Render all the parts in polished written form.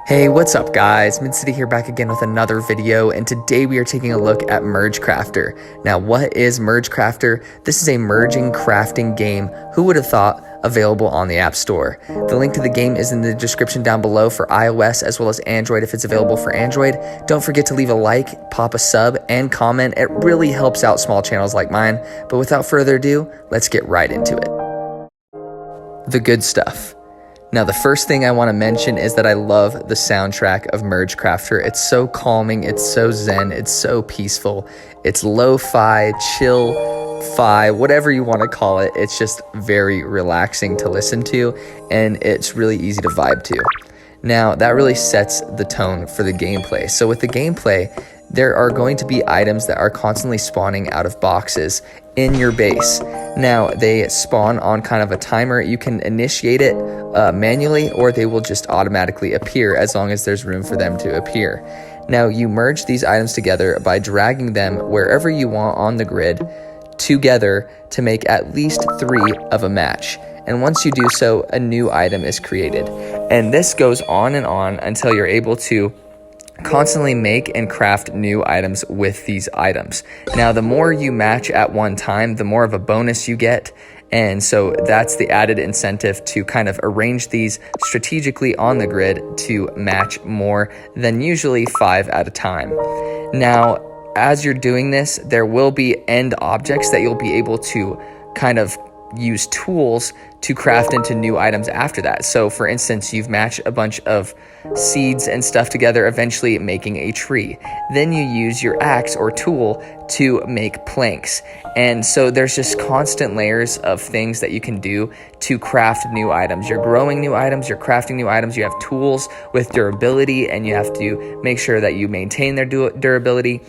Hey, what's up guys? Mid-City here back again with another video, and today we are taking a look at Merge Crafter. Now, what is Merge Crafter? This is a merging crafting game, who would have thought, available on the App Store. The link to the game is in the description down below for iOS as well as Android if it's available for Android. Don't forget to leave a like, pop a sub, and comment. It really helps out small channels like mine. But without further ado, let's get right into it. The good stuff. Now, the first thing I want to mention is that I love the soundtrack of Merge Crafter. It's so calming, it's so zen, it's so peaceful. It's lo-fi, chill-fi, whatever you want to call it. It's just very relaxing to listen to, and it's really easy to vibe to. Now, that really sets the tone for the gameplay. So with the gameplay, there are going to be items that are constantly spawning out of boxes in your base. Now, they spawn on kind of a timer. You can initiate it manually, or they will just automatically appear as long as there's room for them to appear. Now, you merge these items together by dragging them wherever you want on the grid together to make at least 3 of a match. And once you do so, a new item is created. And this goes on and on until you're able to constantly make and craft new items with these items. Now, the more you match at one time, the more of a bonus you get. And so that's the added incentive to kind of arrange these strategically on the grid to match more than usually 5 at a time. Now, as you're doing this, there will be end objects that you'll be able to kind of use tools to craft into new items after that. So for instance, you've matched a bunch of seeds and stuff together, eventually making a tree. Then you use your axe or tool to make planks. And so there's just constant layers of things that you can do to craft new items. You're growing new items, you're crafting new items, you have tools with durability, and you have to make sure that you maintain their durability.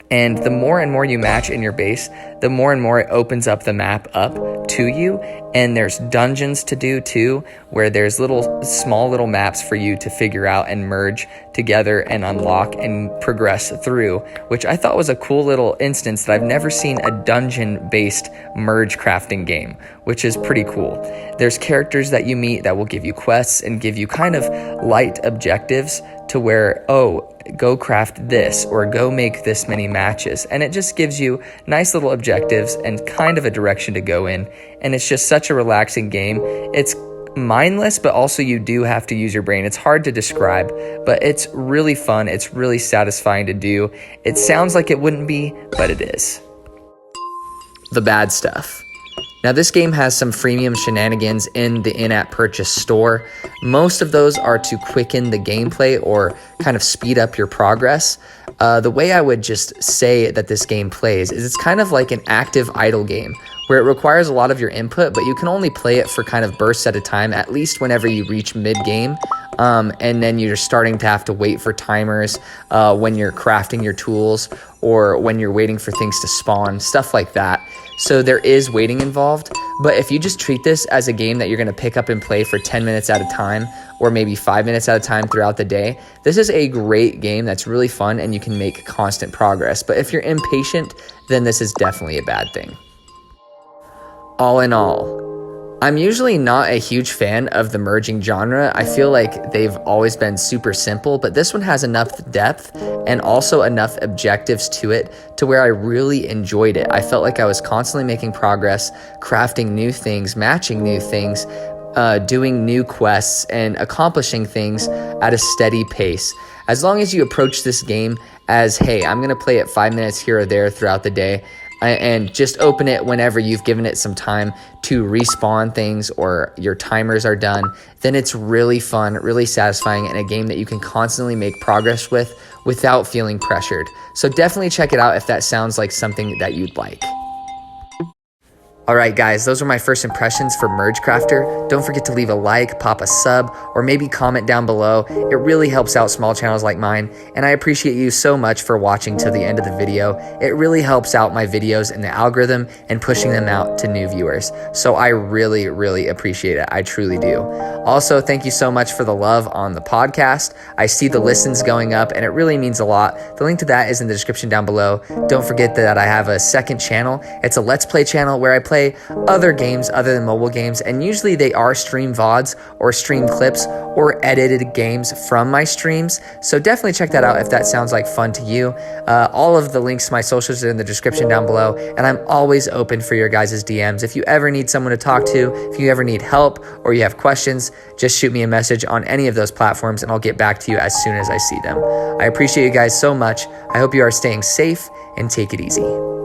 And the more and more you match in your base, the more and more it opens up the map up to you. And there's dungeons to do too, where there's small little maps for you to figure out and merge together and unlock and progress through, which I thought was a cool little instance that I've never seen a dungeon-based merge crafting game, which is pretty cool. There's characters that you meet that will give you quests and give you kind of light objectives to where, oh, go craft this or go make this many matches. And it just gives you nice little objectives and kind of a direction to go in. And it's just such a relaxing game. It's mindless, but also you do have to use your brain. It's hard to describe, but it's really fun. It's really satisfying to do. It sounds like it wouldn't be, but it is. The bad stuff. Now, this game has some freemium shenanigans in the in-app purchase store. Most of those are to quicken the gameplay or kind of speed up your progress. The way I would just say that this game plays is it's kind of like an active idle game where it requires a lot of your input, but you can only play it for kind of bursts at a time, at least whenever you reach mid-game. And then you're starting to have to wait for timers when you're crafting your tools or when you're waiting for things to spawn, stuff like that. So there is waiting involved, but if you just treat this as a game that you're going to pick up and play for 10 minutes at a time or maybe 5 minutes at a time throughout the day, this is a great game that's really fun and you can make constant progress. But if you're impatient, then this is definitely a bad thing. All in all, I'm usually not a huge fan of the merging genre. I feel like they've always been super simple, but this one has enough depth and also enough objectives to it to where I really enjoyed it. I felt like I was constantly making progress, crafting new things, matching new things, doing new quests, and accomplishing things at a steady pace. As long as you approach this game as, hey, I'm gonna play it 5 minutes here or there throughout the day, and just open it whenever you've given it some time to respawn things or your timers are done, then it's really fun, really satisfying, and a game that you can constantly make progress with without feeling pressured. So definitely check it out if that sounds like something that you'd like. Alright guys, those are my first impressions for Merge Crafter. Don't forget to leave a like, pop a sub, or maybe comment down below. It really helps out small channels like mine, and I appreciate you so much for watching to the end of the video. It really helps out my videos in the algorithm and pushing them out to new viewers. So I really, really appreciate it. I truly do. Also, thank you so much for the love on the podcast. I see the listens going up, and it really means a lot. The link to that is in the description down below. Don't forget that I have a second channel. It's a Let's Play channel where I play play other games other than mobile games, and usually they are stream VODs or stream clips or edited games from my streams. So definitely check that out if that sounds like fun to you. All of the links to my socials are in the description down below, and I'm always open for your guys' DMs. If you ever need someone to talk to, if you ever need help or you have questions, just shoot me a message on any of those platforms and I'll get back to you as soon as I see them. I appreciate you guys so much. I hope you are staying safe and take it easy.